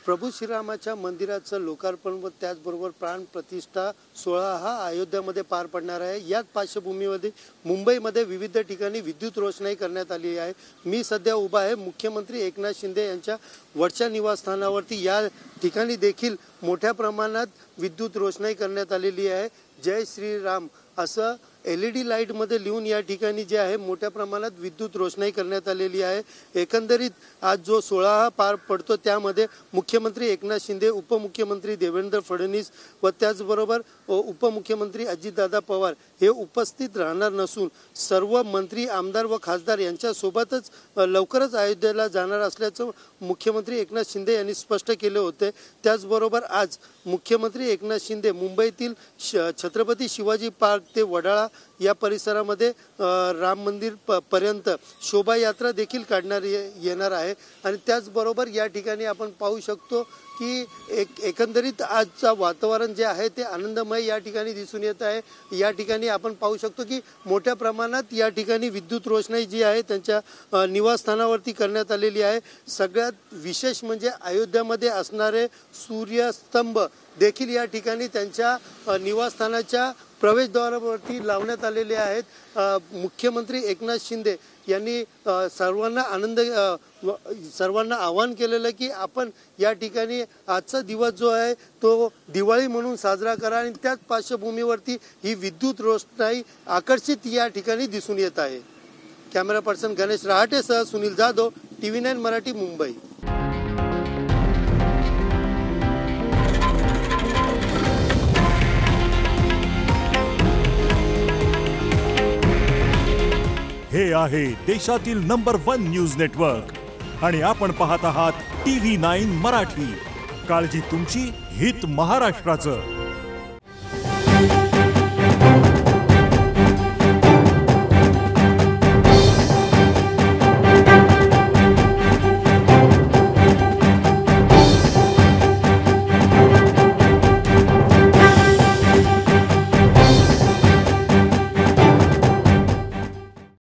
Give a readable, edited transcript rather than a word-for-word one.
प्रभू श्रीरामाच्या मंदिराचं लोकार्पण व त्याचबरोबर प्राणप्रतिष्ठा सोहळा हा अयोध्यामध्ये पार पडणार आहे। याच पार्श्वभूमीमध्ये मुंबईमध्ये विविध ठिकाणी विद्युत रोषणाई करण्यात आली आहे। मी सध्या उभा आहे मुख्यमंत्री एकनाथ शिंदे यांच्या वरच्या निवासस्थानावरती। या ठिकाणी देखील मोठ्या प्रमाणात विद्युत रोषणाई करण्यात आलेली आहे। जय श्रीराम असं LED लाईटमध्ये लिहून या ठिकाणी जे आहे मोठ्या प्रमाणात विद्युत रोषणाई करण्यात आलेली आहे। एकंदरीत आज जो सोहळा पार पडतो त्यामध्ये मुख्यमंत्री एकनाथ शिंदे, उपमुख्यमंत्री देवेंद्र फडणवीस व त्याचबरोबर उपमुख्यमंत्री अजितदादा पवार हे उपस्थित राहणार नसून सर्व मंत्री, आमदार व खासदार यांच्यासोबतच लवकरच अयोध्येला जाणार असल्याचं मुख्यमंत्री एकनाथ शिंदे यांनी स्पष्ट केले होते। त्याचबरोबर आज मुख्यमंत्री एकनाथ शिंदे मुंबईतील छत्रपती शिवाजी पार्क ते वडाळा या परिसरामध्ये राम मंदिर पर्यंत शोभायात्रा देखील काढणार येणार आहे। आणि त्याचबरोबर या ठिकाणी आपण पाहू शकतो की एकंदरीत आजचा वातावरण जे आहे ते आनंदमय या ठिकाणी दिसून येत आहे। या ठिकाणी आपण पाहू शकतो की मोठ्या प्रमाणात या ठिकाणी विद्युत रोषणाई जी आहे त्यांच्या निवासस्थानावरती करण्यात आलेली आहे। सगळ्यात विशेष म्हणजे अयोध्यामध्ये असणारे सूर्यस्तंभ देखील या ठिकाणी त्यांच्या निवासस्थानाच्या प्रवेशद्वारावरती लावण्यात आलेले आहेत। मुख्यमंत्री एकनाथ शिंदे यांनी सर्वांना आवाहन केलेलं की आपण या ठिकाणी आजचा दिवस जो आहे तो दिवाळी म्हणून साजरा करा आणि त्याच पार्श्वभूमीवरती ही विद्युत रोषणाई आकर्षित या ठिकाणी दिसून येत आहे। कॅमेरा पर्सन गणेश रहाटेसह सुनील जाधव, TV9 मराठी, मुंबई। हे आहे देशातील नंबर 1 न्यूज नेटवर्क आणि आपण पाहत आहात TV9 मराठी। काळजी तुमची, हित महाराष्ट्राचं।